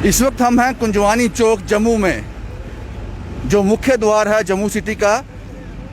इस वक्त हम हैं कुंजवानी चौक जम्मू में, जो मुख्य द्वार है जम्मू सिटी का।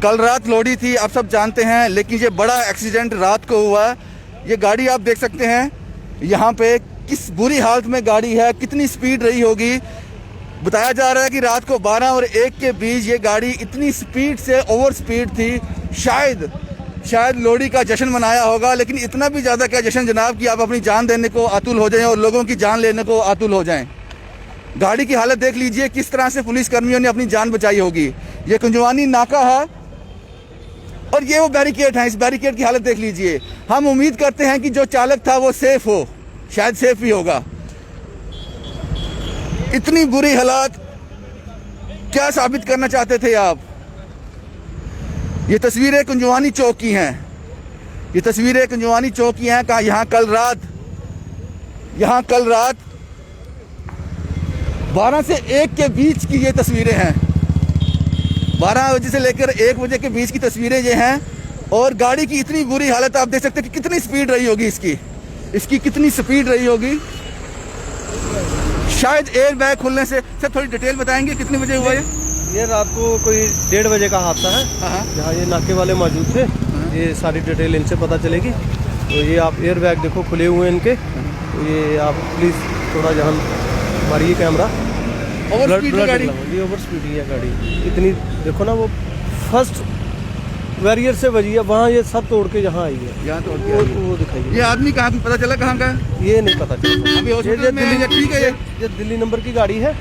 कल रात लोहड़ी थी, आप सब जानते हैं, लेकिन ये बड़ा एक्सीडेंट रात को हुआ। ये गाड़ी आप देख सकते हैं यहाँ पे, किस बुरी हालत में गाड़ी है, कितनी स्पीड रही होगी। बताया जा रहा है कि रात को 12 और 1 के बीच ये गाड़ी इतनी स्पीड से ओवर स्पीड थी। शायद लोहड़ी का जश्न मनाया होगा, लेकिन इतना भी ज़्यादा क्या जश्न जनाब कि आप अपनी जान देने को आतुल हो जाएं और लोगों की जान लेने को आतुल हो जाएं। गाड़ी की हालत देख लीजिए, किस तरह से पुलिस कर्मियों ने अपनी जान बचाई होगी। ये कुंजवानी नाका है और ये वो बैरिकेड है, इस बैरिकेड की हालत देख लीजिए। हम उम्मीद करते हैं कि जो चालक था वो सेफ हो, शायद सेफ ही होगा। इतनी बुरी हालात, क्या साबित करना चाहते थे आप? ये तस्वीरें कुंजवानी चौक की हैं, ये तस्वीरें कुंजवानी चौक की हैं। कहाँ? यहाँ कल रात 12 से 1 के बीच की ये तस्वीरें हैं। 12 बजे से लेकर 1 बजे के बीच की तस्वीरें ये हैं। और गाड़ी की इतनी बुरी हालत आप देख सकते हैं कि कितनी स्पीड रही होगी इसकी कितनी स्पीड रही होगी। शायद एयर बैग खुलने से। सर थोड़ी डिटेल बताएंगे कितने बजे हुआ ये रात को कोई 1:30 बजे का हादसा है। जहाँ ये नाके वाले मौजूद थे, ये सारी डिटेल इनसे पता चलेगी। तो ये आप एयर बैग देखो खुले हुए हैं इनके। तो ये आप प्लीज़ थोड़ा जहाँ मारिए कैमरा। ओवर स्पीड है गाड़ी, ये ओवर स्पीड ही है गाड़ी। इतनी देखो ना, वो फर्स्ट बैरियर से बजी है, वहाँ ये सब तोड़ के यहाँ आई है। यहाँ तोड़ के वो दिखाइए। ये आदमी कहाँ की, पता चला कहाँ का है? ये नहीं पता चला। अभी हॉस्पिटल में है, ठीक है। ये दिल्ली नंबर की गाड़ी है।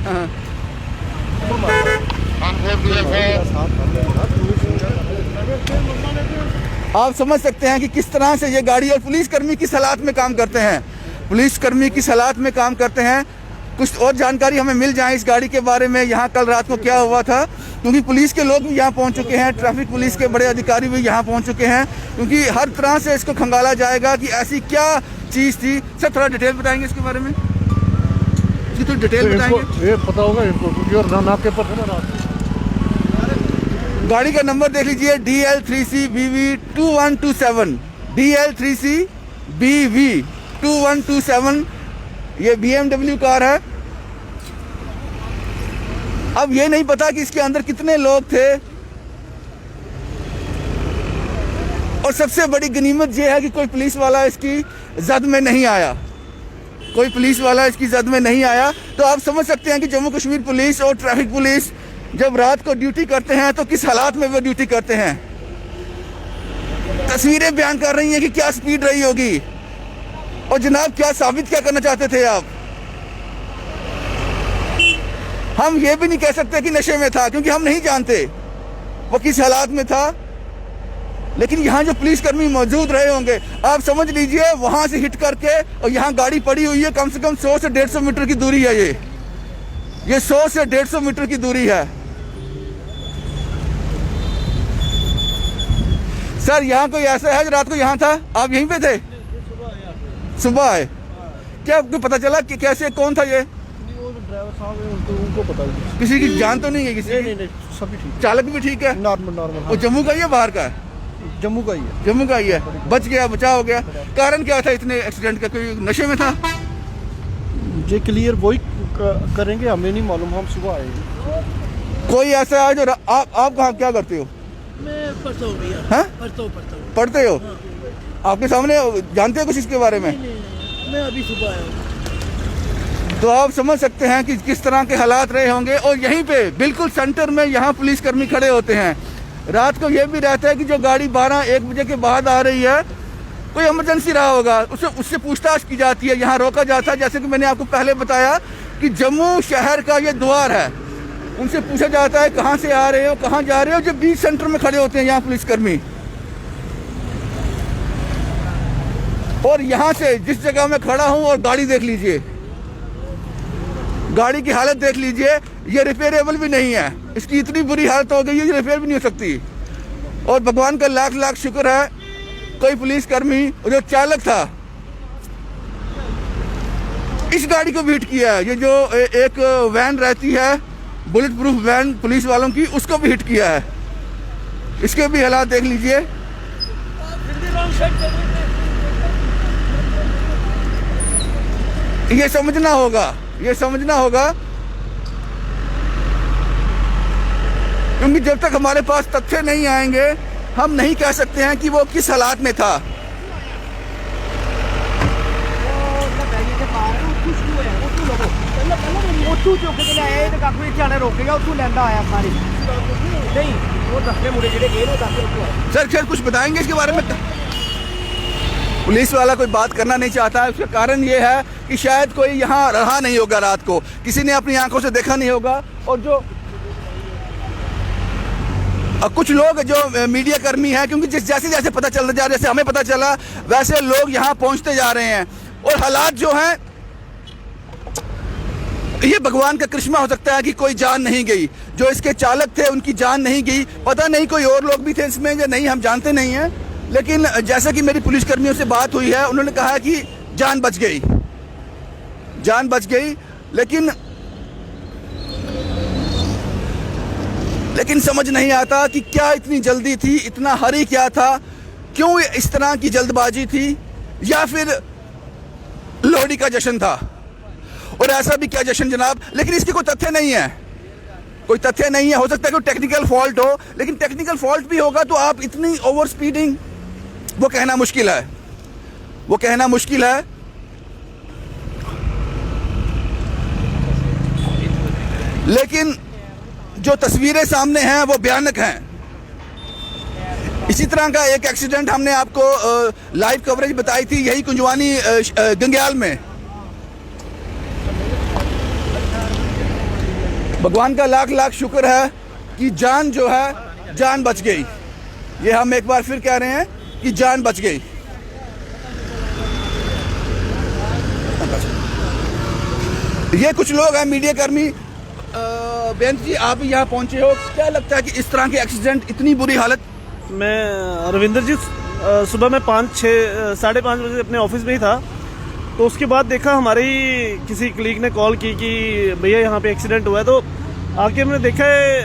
आप समझ सकते हैं कि किस तरह से ये गाड़ी और पुलिसकर्मी किस हालात में काम करते हैं, पुलिसकर्मी किस हालात में काम करते हैं। कुछ और जानकारी हमें मिल जाए इस गाड़ी के बारे में, यहाँ कल रात को क्या हुआ था, क्योंकि पुलिस के लोग भी यहाँ पहुँच चुके हैं, ट्रैफिक पुलिस के बड़े अधिकारी भी यहाँ पहुँच चुके हैं, क्योंकि हर तरह से इसको खंगाला जाएगा कि ऐसी क्या चीज़ थी। सर थोड़ा डिटेल बताएंगे इसके बारे में, इसकी थोड़ी डिटेल बताएंगे। ये पता होगा इनको, क्योंकि और नाके पर है ना। गाड़ी का नंबर देख लीजिए, DL3CBV 2127, DL3CBV 2127। ये BMW कार है। अब ये नहीं पता कि इसके अंदर कितने लोग थे। और सबसे बड़ी गनीमत ये है कि कोई पुलिस वाला इसकी जद में नहीं आया, कोई पुलिस वाला इसकी जद में नहीं आया। तो आप समझ सकते हैं कि जम्मू कश्मीर पुलिस और ट्रैफिक पुलिस जब रात को ड्यूटी करते हैं तो किस हालात में वो ड्यूटी करते हैं। तस्वीरें बयान कर रही हैं कि क्या स्पीड रही होगी। और जनाब क्या साबित क्या करना चाहते थे आप? हम ये भी नहीं कह सकते कि नशे में था, क्योंकि हम नहीं जानते वो किस हालात में था। लेकिन यहाँ जो पुलिसकर्मी मौजूद रहे होंगे, आप समझ लीजिए वहां से हिट करके, और यहाँ गाड़ी पड़ी हुई है, कम से कम 100 से 150 मीटर की दूरी है। ये 100 से 150 मीटर की दूरी है। सर यहाँ कोई ऐसा है जो रात को यहाँ था? आप यहीं पे थे? सुबह आए। क्या आपको पता चला कि कैसे, कौन था ये? ड्राइवर साहब है, उनको पता है। किसी की जान तो नहीं है किसी? नहीं, सभी ठीक है। चालक भी ठीक है? नॉर्मल। वो जम्मू का ही है, बाहर का है? जम्मू का ही है। जम्मू का ही है। बच गया, बचाव हो गया। कारण क्या था इतने एक्सीडेंट का? कोई नशे में था? ये क्लियर वही करेंगे, हमें नहीं मालूम, हम सुबह आएंगे। कोई ऐसा है जो आप कहाँ क्या करते हो? मैं पढ़ता हूँ भैया। हाँ? पढ़ते हो? हाँ। आपके सामने जानते हो कुछ इसके बारे में? नहीं, मैं अभी सुबह आया हूँ। तो आप समझ सकते हैं कि किस तरह के हालात रहे होंगे। और यहीं पे बिल्कुल सेंटर में यहाँ पुलिसकर्मी खड़े होते हैं। रात को ये भी रहता है कि जो गाड़ी 12-1 बजे के बाद आ रही है, कोई इमरजेंसी रहा होगा, उससे पूछताछ की जाती है, यहाँ रोका जाता है। जैसे कि मैंने आपको पहले बताया कि जम्मू शहर का ये द्वार है, उनसे पूछा जाता है कहाँ से आ रहे हो, कहाँ जा रहे हो। जब बीच सेंटर में खड़े होते हैं यहाँ पुलिसकर्मी। और यहाँ से जिस जगह मैं खड़ा हूँ, और गाड़ी देख लीजिए, गाड़ी की हालत देख लीजिए, ये रिपेयरेबल भी नहीं है। इसकी इतनी बुरी हालत हो गई है, ये रिपेयर भी नहीं हो सकती। और भगवान का लाख लाख शुक्र है, कोई पुलिसकर्मी जो चालक था, इस गाड़ी को भी हिट किया है। ये जो एक वैन रहती है, बुलेट प्रूफ वैन पुलिस वालों की, उसको भी हिट किया है। इसके भी हालात देख लीजिए। ये समझना होगा ये समझना होगा, क्योंकि जब तक हमारे पास तथ्य नहीं आएंगे हम नहीं कह सकते हैं कि वो किस हालात में था। सर खैर कुछ बताएंगे इसके बारे में? पुलिस वाला कोई बात करना नहीं चाहता है। उसका कारण ये है कि शायद कोई यहाँ रहा नहीं होगा रात को, किसी ने अपनी आंखों से देखा नहीं होगा। और जो कुछ लोग जो मीडिया कर्मी हैं, क्योंकि जैसे जैसे पता चलता जा रहा है, जैसे हमें पता चला वैसे लोग यहाँ पहुँचते जा रहे हैं। और हालात जो हैं, ये भगवान का करिश्मा हो सकता है कि कोई जान नहीं गई। जो इसके चालक थे उनकी जान नहीं गई। पता नहीं कोई और लोग भी थे इसमें या नहीं, हम जानते नहीं हैं। लेकिन जैसा कि मेरी पुलिस कर्मियों से बात हुई है, उन्होंने कहा कि जान बच गई, जान बच गई। लेकिन समझ नहीं आता कि क्या इतनी जल्दी थी, इतना हरी क्या था, क्यों इस तरह की जल्दबाजी थी, या फिर लोहड़ी का जश्न था। और ऐसा भी क्या जश्न जनाब, लेकिन इसकी कोई तथ्य नहीं है, कोई तथ्य नहीं है। हो सकता है कोई टेक्निकल फॉल्ट हो, लेकिन टेक्निकल फॉल्ट भी होगा तो आप इतनी ओवर स्पीडिंग, वो कहना मुश्किल है, वो कहना मुश्किल है। लेकिन जो तस्वीरें सामने हैं वो भयानक हैं। इसी तरह का एक एक्सीडेंट हमने आपको लाइव कवरेज बताई थी, यही कुंजवानी गंग्याल में। भगवान का लाख लाख शुक्र है कि जान जो है, जान बच गई। ये हम एक बार फिर कह रहे हैं कि जान बच गई। ये कुछ लोग हैं मीडिया कर्मी। बेंत जी, आप यहाँ पहुंचे हो, क्या लगता है कि इस तरह के एक्सीडेंट, इतनी बुरी हालत? मैं रविंदर जी, सुबह में 5-6-5:30 बजे अपने ऑफिस में ही था, तो उसके बाद देखा हमारी किसी कलीग ने कॉल की कि भैया यहाँ पे एक्सीडेंट हुआ है। तो आके हमने देखा है,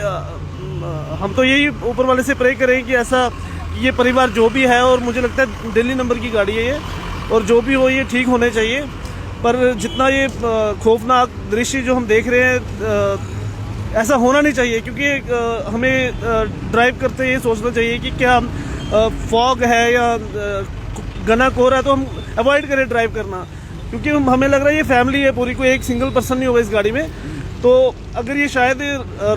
हम तो यही ऊपर वाले से प्रे करें कि ऐसा ये परिवार जो भी है, और मुझे लगता है दिल्ली नंबर की गाड़ी है ये, और जो भी हो ये ठीक होने चाहिए। पर जितना ये खौफनाक दृश्य जो हम देख रहे हैं, ऐसा होना नहीं चाहिए, क्योंकि हमें ड्राइव करते ये सोचना चाहिए कि क्या फॉग है या घना कोहरा है तो हम अवॉइड करें ड्राइव करना, क्योंकि हमें लग रहा है ये फैमिली है पूरी, कोई एक सिंगल पर्सन नहीं होगा इस गाड़ी में। तो अगर ये शायद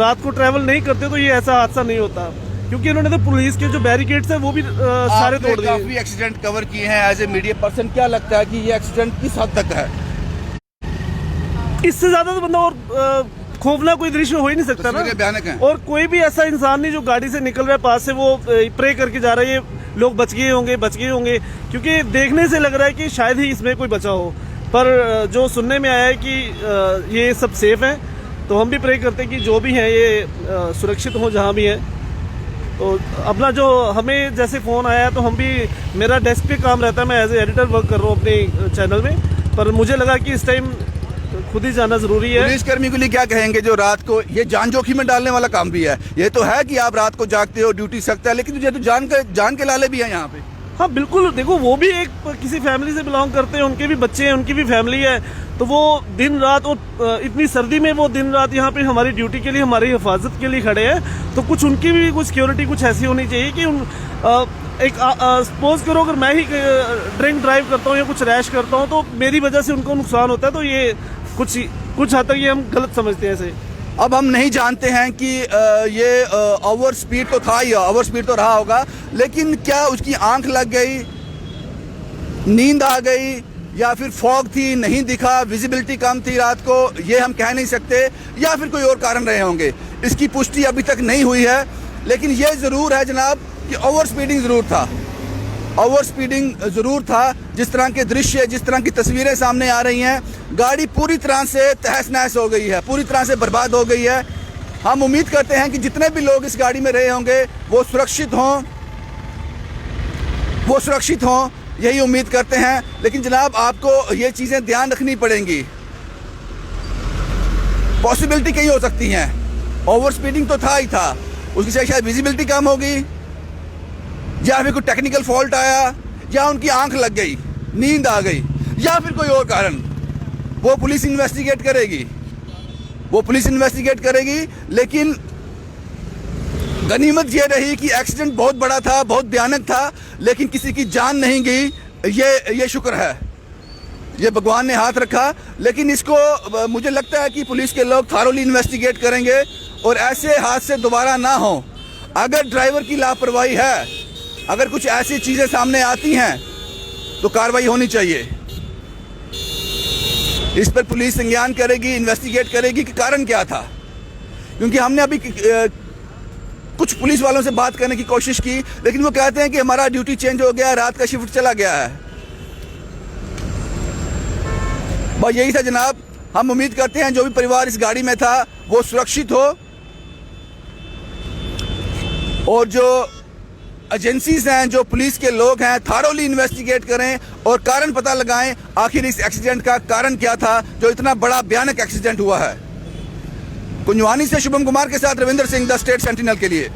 रात को ट्रैवल नहीं करते तो ये ऐसा हादसा नहीं होता, क्योंकि उन्होंने तो पुलिस के जो बैरिकेड्स हैं वो भी सारे तोड़ दिए। काफी एक्सीडेंट कवर किए हैं एज ए मीडिया पर्सन, क्या लगता है कि ये एक्सीडेंट किस हद तक है? इससे ज्यादा तो बंदा और खौफनाक कोई दृश्य हो ही नहीं सकता ना। भयानक है। और कोई भी ऐसा इंसान नहीं जो गाड़ी से निकल रहा है पास से, वो प्रे करके जा रहा है ये लोग बच गए होंगे, क्योंकि देखने से लग रहा है कि शायद ही इसमें कोई बचा हो। पर जो सुनने में आया है कि ये सब सेफ हैं, तो हम भी प्रे करते हैं कि जो भी है ये सुरक्षित हो जहाँ भी है। तो अपना जो हमें जैसे फ़ोन आया तो हम भी, मेरा डेस्क पे काम रहता है, मैं एज ए एडिटर वर्क कर रहा हूँ अपने चैनल में, पर मुझे लगा कि इस टाइम खुद ही जाना जरूरी है। पुलिस कर्मी के लिए क्या कहेंगे जो रात को, ये जान जोखिम में डालने वाला काम भी है। ये तो है कि आप रात को जागते हो, ड्यूटी सकता है, लेकिन तो जान के लाले भी हैं यहाँ पे। हाँ बिल्कुल, देखो वो भी एक किसी फैमिली से बिलोंग करते हैं, उनके भी बच्चे हैं, उनकी भी फैमिली है, तो वो दिन रात, और इतनी सर्दी में वो दिन रात यहाँ पे हमारी ड्यूटी के लिए, हमारी हिफाजत के लिए खड़े हैं। तो कुछ उनकी भी कुछ सिक्योरिटी कुछ ऐसी होनी चाहिए कि एक सपोज करो अगर मैं ही ड्रिंक ड्राइव करता हूँ या कुछ रैश करता हूँ तो मेरी वजह से उनको नुकसान होता है, तो ये कुछ हद तक ये हम गलत समझते हैं इसे। अब हम नहीं जानते हैं कि ये ओवर स्पीड तो था ही, ओवर स्पीड तो रहा होगा, लेकिन क्या उसकी आंख लग गई, नींद आ गई, या फिर फॉग थी, नहीं दिखा, विजिबिलिटी कम थी रात को, ये हम कह नहीं सकते, या फिर कोई और कारण रहे होंगे। इसकी पुष्टि अभी तक नहीं हुई है, लेकिन ये ज़रूर है जनाब कि ओवर स्पीडिंग ज़रूर था, ओवर स्पीडिंग ज़रूर था। जिस तरह के दृश्य, जिस तरह की तस्वीरें सामने आ रही हैं, गाड़ी पूरी तरह से तहस नहस हो गई है, पूरी तरह से बर्बाद हो गई है। हम उम्मीद करते हैं कि जितने भी लोग इस गाड़ी में रहे होंगे वो सुरक्षित हों, यही उम्मीद करते हैं। लेकिन जनाब आपको ये चीज़ें ध्यान रखनी पड़ेंगी, पॉसिबिलिटी कई हो सकती हैं। ओवर स्पीडिंग तो था ही था, उसकी शायद विजिबिलिटी कम होगी, या फिर कोई टेक्निकल फॉल्ट आया, या उनकी आंख लग गई, नींद आ गई, या फिर कोई और कारण। वो पुलिस इन्वेस्टिगेट करेगी, लेकिन गनीमत ये रही कि एक्सीडेंट बहुत बड़ा था, बहुत भयानक था, लेकिन किसी की जान नहीं गई। ये शुक्र है, ये भगवान ने हाथ रखा। लेकिन इसको मुझे लगता है कि पुलिस के लोग थारोली इन्वेस्टिगेट करेंगे और ऐसे हादसे दोबारा ना हो। अगर ड्राइवर की लापरवाही है, अगर कुछ ऐसी चीज़ें सामने आती हैं तो कार्रवाई होनी चाहिए। इस पर पुलिस संज्ञान करेगी, इन्वेस्टिगेट करेगी कि कारण क्या था। क्योंकि हमने अभी कुछ पुलिस वालों से बात करने की कोशिश की, लेकिन वो कहते हैं कि हमारा ड्यूटी चेंज हो गया, रात का शिफ्ट चला गया है। बस यही था जनाब। हम उम्मीद करते हैं जो भी परिवार इस गाड़ी में था वो सुरक्षित हो, और जो एजेंसीज हैं, जो पुलिस के लोग हैं, थारोली इन्वेस्टिगेट करें और कारण पता लगाएं आखिर इस एक्सीडेंट का कारण क्या था जो इतना बड़ा भयानक एक्सीडेंट हुआ है। कुंजवानी से शुभम कुमार के साथ Ravinder Singh, the state sentinel के लिए।